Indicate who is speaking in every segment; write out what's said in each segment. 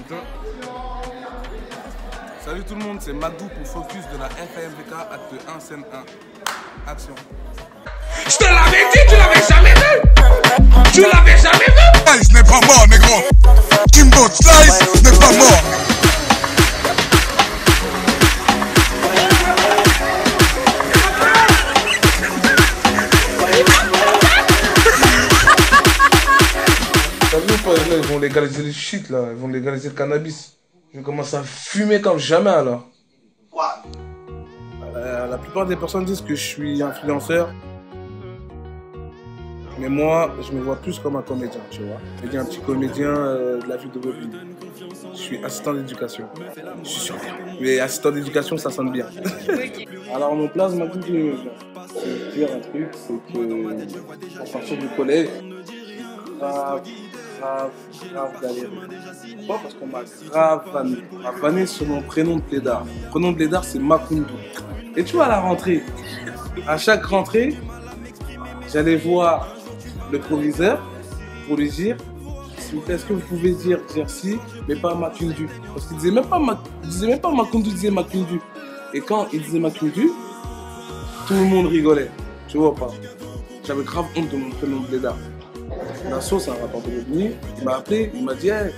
Speaker 1: putain. Salut tout le monde, c'est Magdou pour Focus de la FAMVK, acte 1, scène 1. Action.
Speaker 2: Je te l'avais dit, tu l'avais jamais vu. Tu l'avais jamais vu.
Speaker 3: Slice n'est pas mort, négro. Kimbo Slice n'est pas mort.
Speaker 1: T'as vu ou pas, ils vont légaliser le shit là, ils vont légaliser le cannabis. Je vais commencer à fumer comme jamais alors. Quoi? La plupart des personnes disent que je suis influenceur. Mais moi, je me vois plus comme un comédien, tu vois. Je dis un petit comédien de la vie de Bobby. Je suis assistant d'éducation. Je suis sûr. Mais assistant d'éducation, ça sonne bien. Alors, mon place, ma vie, je vais dire un truc, c'est que, à partir du collège, grave galéré. Pourquoi? Parce qu'on m'a grave vanné. On m'a vanné sur mon prénom de Blédard. Mon prénom de Blédard, c'est Makoundou. Et tu vois, à la rentrée, à chaque rentrée, j'allais voir le proviseur pour lui dire, s'il vous plaît, est-ce que vous pouvez dire si, mais pas Makoundou. Parce qu'il disait même pas Makoundou, il disait Makoundou. Et quand il disait Makoundou, tout le monde rigolait. Tu vois pas? J'avais grave honte de mon prénom de Blédard. La sauce, c'est un rapport de l'OVNI, il m'a appelé, il m'a dit hey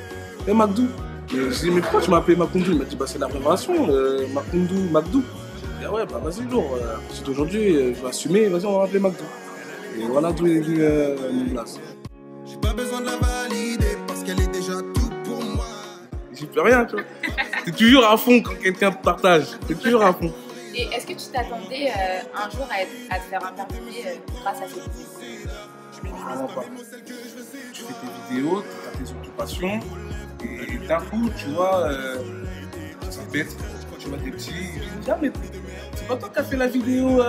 Speaker 1: Magdou. Et je dis mais pourquoi tu m'as appelé Makoundou? Il m'a dit bah c'est la préparation, Magdou. J'ai dit ah ouais bah vas-y lourd, c'est aujourd'hui, je vais assumer, vas-y on va m'appeler Magdou. Et voilà d'où il est venu mon place.
Speaker 3: J'ai pas besoin de la valider parce qu'elle est déjà tout pour moi.
Speaker 1: J'y peux rien tu vois. T'es toujours à fond quand quelqu'un te partage, t'es toujours à fond.
Speaker 4: Et est-ce que tu t'attendais un jour à te faire interviewer grâce à cette vidéo?
Speaker 1: Vraiment pas. Tu fais tes vidéos, tu as tes occupations, et d'un coup, tu vois, ça pète, tu vois des petits, je me dis, ah mais c'est pas toi qui as fait la vidéo.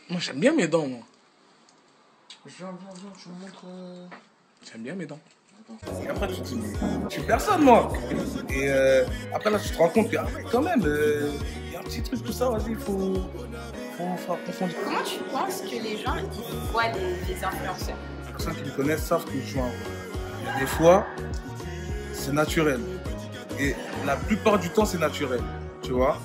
Speaker 1: Moi j'aime bien mes dents, moi. Viens, je vous montre. J'aime bien mes dents. Et après tu te dis, mais je suis personne moi. Et après là tu te rends compte que ah, quand même, il y a un petit truc, tout ça, vas-y, il faut approfondir.
Speaker 4: Comment tu penses que les gens ils voient les influenceurs?
Speaker 1: Les personnes qui me connaissent savent que je joue un rôle. Il y a des fois, c'est naturel. Et la plupart du temps, c'est naturel. Tu vois?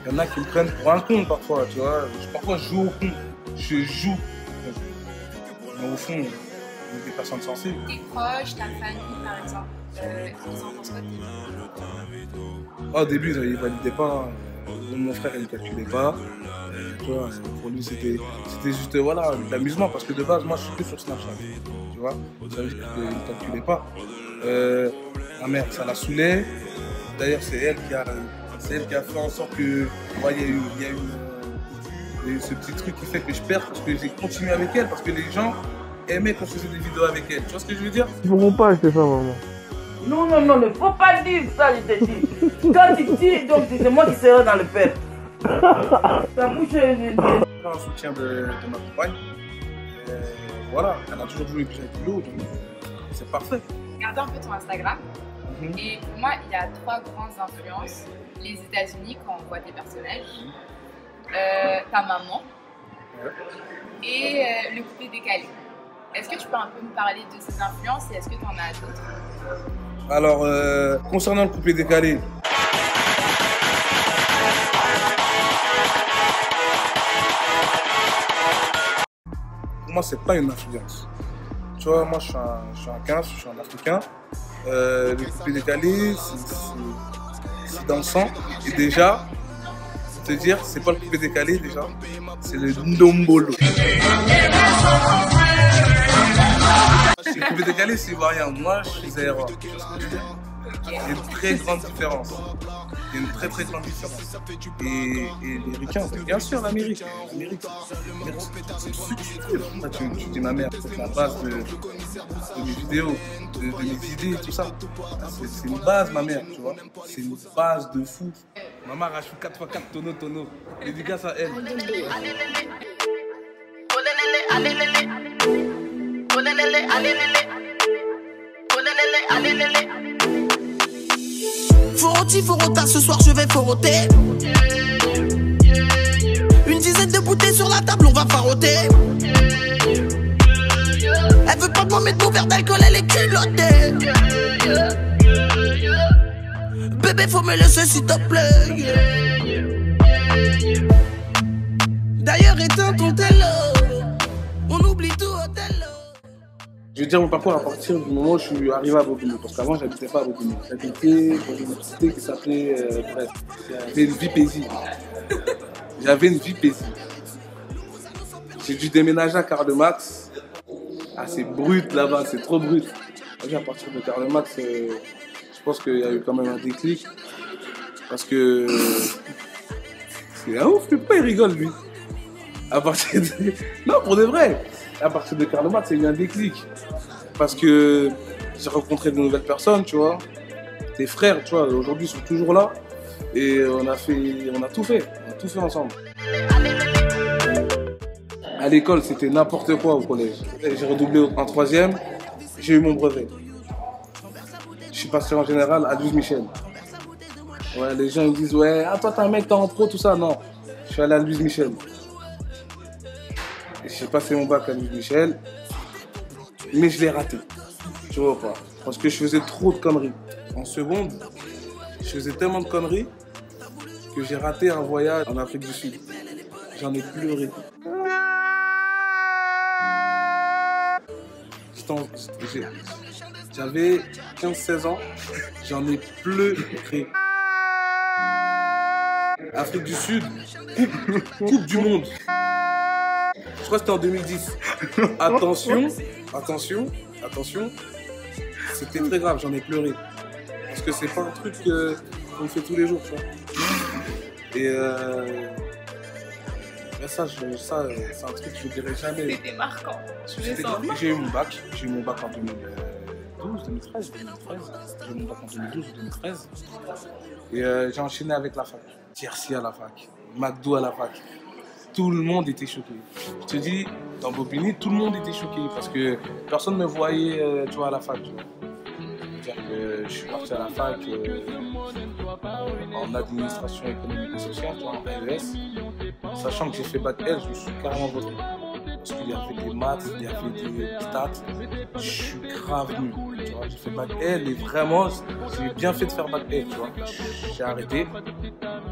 Speaker 1: Il y en a qui me prennent pour un con parfois, tu vois. Parfois, je joue au con. Je joue. Mais au fond, on est des personnes sensées.
Speaker 4: Tes proches, ta famille, par exemple, ils en pensent quoi?
Speaker 1: Au début, ils ne validaient pas. Mon frère, il ne calculait pas. Tu vois, pour lui, c'était juste voilà, de l'amusement. Parce que de base, moi, je suis que sur Snapchat. Tu vois, ça veut dire qu'il ne calculait pas. Ma mère, ça la saoulait. D'ailleurs, c'est elle qui a fait en sorte que il y a eu ce petit truc qui fait que je perds parce que j'ai continué avec elle. Parce que les gens aimaient qu'on faisait des vidéos avec elle. Tu vois ce que je veux dire?
Speaker 5: Ils ne pourront pas acheter ça, maman.
Speaker 6: Non, ne faut pas dire ça, je te dis. Quand tu dis, donc c'est moi qui serai dans le père. Ta bouche est...
Speaker 1: Un soutien de ma compagne. Voilà, elle a toujours voulu que j'aille plus haut, donc c'est parfait.
Speaker 4: Regardez un peu ton Instagram. Et pour moi, il y a 3 grandes influences. Les États-Unis, quand on voit des personnages. Ta maman. Et le coupé décalé. Est-ce que tu peux un peu me parler de ces influences et est-ce que tu en as d'autres?
Speaker 1: Alors, concernant le coupé décalé, pour moi, c'est pas une influence. Tu vois, moi, je suis un 15, je suis un africain. Le coupé décalé, c'est dans le sang. Et déjà, te dire, c'est pas le coupé décalé déjà, c'est le ndombolo. Le coupé décalé, c'est ivoirien. Moi, je suis aérien. Il y a une très grande différence. Il y a une très grande différence. Et les ricains, bien sûr, l'Amérique, c'est le futur. Tu dis ma mère, c'est la base de mes vidéos, de mes idées, tout ça. C'est une base, ma mère, tu vois. C'est une base de fou. Maman arrache 4x4 tonneau. Dédicace à elle.
Speaker 7: Forota, ce soir je vais foroter. Une dizaine de bouteilles sur la table, on va faroter. Elle veut pas de moi mettre mon verre d'alcool, elle est culottée. Bébé, faut me laisser s'il te plaît. D'ailleurs, éteins ton télo. On oublie tout au télo.
Speaker 1: Je vais dire mon parcours à partir du moment où je suis arrivé à Bobigny. Parce qu'avant, je n'habitais pas à Bobigny. J'habitais dans une cité qui s'appelait Brest. J'avais une vie paisible. J'avais une vie paisible. J'ai dû déménager à Karl Marx. Ah, c'est brut là-bas, c'est trop brut. À partir de Karl Marx, je pense qu'il y a eu quand même un déclic. Parce que c'est un ouf, mais pourquoi il rigole lui? À partir de... Non, pour de vrai. À partir de Karl Marx, il y a eu un déclic. Parce que j'ai rencontré de nouvelles personnes, tu vois. Tes frères, tu vois, aujourd'hui ils sont toujours là. Et on a tout fait. On a tout fait ensemble. À l'école, c'était n'importe quoi au collège. J'ai redoublé en 3e, j'ai eu mon brevet. Je suis passé en général à Louise Michel. Ouais, les gens ils me disent ouais, ah toi t'es un mec, t'es en pro, tout ça. Non, je suis allé à Louise Michel. J'ai passé mon bac à Louise Michel, mais je l'ai raté. Tu vois pas? Parce que je faisais trop de conneries. En seconde, je faisais tellement de conneries que j'ai raté un voyage en Afrique du Sud. J'en ai pleuré. J'avais 15-16 ans, j'en ai pleuré. Afrique du Sud, coupe du monde. Je crois que c'était en 2010. Attention, c'était très grave, j'en ai pleuré. Parce que c'est pas un truc qu'on fait tous les jours, tu vois. Et ça, c'est un truc que je ne dirais jamais.
Speaker 4: C'était marquant.
Speaker 1: J'ai eu mon bac en 2013. J'ai eu mon bac en 2012 ou 2013. Et j'ai enchaîné avec la fac. Jersey à la fac, McDo à la fac. Tout le monde était choqué. Je te dis, dans Bobigny, tout le monde était choqué parce que personne ne me voyait, tu vois, à la fac. C'est-à-dire que je suis parti à la fac en administration économique et sociale, tu vois, en AES. Sachant que j'ai fait bac L, je me suis carrément voté. Parce qu'il y avait des maths, il y avait des stats. Je suis grave nul. Tu vois, j'ai fait bac L et vraiment, j'ai bien fait de faire bac L, tu vois. J'ai arrêté.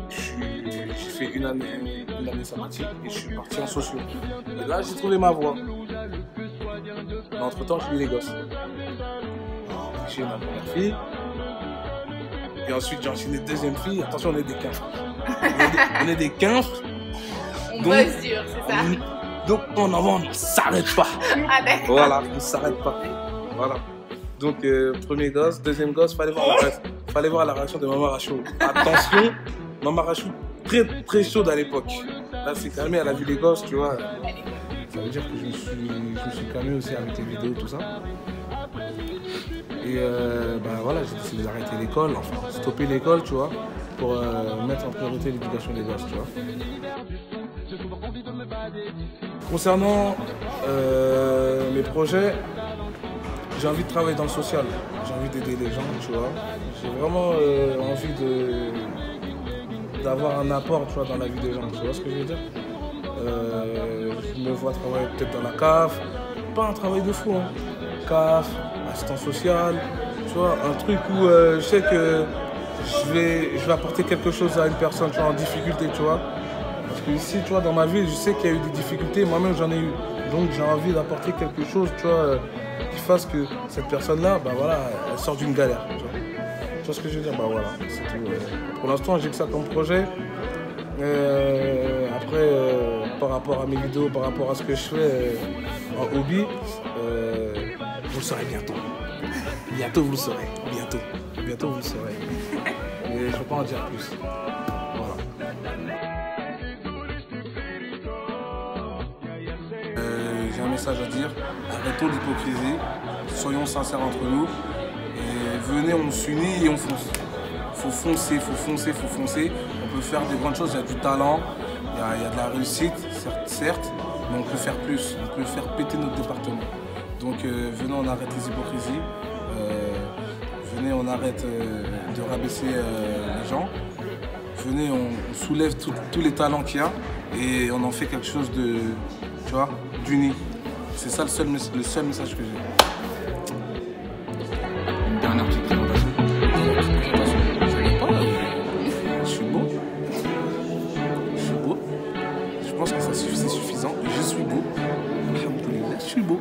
Speaker 1: J'ai fait une année sabbatique et je suis parti en socio. Et là, j'ai trouvé ma voie. Mais entre-temps, j'ai eu les gosses. J'ai eu ma première fille. Et ensuite, j'ai enchaîné deuxième fille. Attention, on est des quinfres. On est des quinfres.
Speaker 4: On bosse dur, c'est ça?
Speaker 1: Donc, on ne s'arrête pas.
Speaker 4: Ah, d'accord.
Speaker 1: Voilà, on ne s'arrête pas. Voilà. Donc, premier gosse, deuxième gosse, fallait voir la réaction de Maman Rachou. Attention, Maman Rachou, très très chaude à l'époque. Là, c'est calmé, elle a vu les gosses, tu vois. Ça veut dire que je me suis calmé aussi avec les vidéos, tout ça. Et voilà, j'ai décidé d'arrêter l'école, enfin, stopper l'école, tu vois, pour mettre en priorité l'éducation des gosses, tu vois. Concernant mes projets, j'ai envie de travailler dans le social, j'ai envie d'aider les gens, tu vois. J'ai vraiment envie d'avoir un apport, tu vois, dans la vie des gens, tu vois ce que je veux dire. Je me vois travailler peut-être dans la CAF, pas un travail de fou, hein. CAF, assistant social, tu vois, un truc où je sais que je vais apporter quelque chose à une personne, tu vois, en difficulté, tu vois. Parce que ici, tu vois, dans ma ville, je sais qu'il y a eu des difficultés, moi-même j'en ai eu. Donc j'ai envie d'apporter quelque chose, tu vois, qui fasse que cette personne-là, bah voilà, elle sort d'une galère, tu vois. Tu vois ce que je veux dire? Bah voilà, c'est tout. Pour l'instant, j'ai que ça comme projet. Après, par rapport à mes vidéos, par rapport à ce que je fais en hobby, vous le saurez bientôt. Bientôt, vous le saurez. Bientôt, vous le saurez. Mais je ne vais pas en dire plus. Voilà. J'ai un message à dire. Arrêtons l'hypocrisie. Soyons sincères entre nous. Et venez, on s'unit et on fonce. Faut foncer. On peut faire des grandes choses, il y a du talent, il y a de la réussite, certes, mais on peut faire plus, on peut faire péter notre département. Donc venez, on arrête les hypocrisies, venez, on arrête de rabaisser les gens, venez, on soulève tous les talents qu'il y a et on en fait quelque chose de, tu vois, d'uni. C'est ça le seul message que j'ai. Une dernière petite présentation. pense que ça c'est suffisant. Je suis beau. Alhamdoulilah, je suis beau.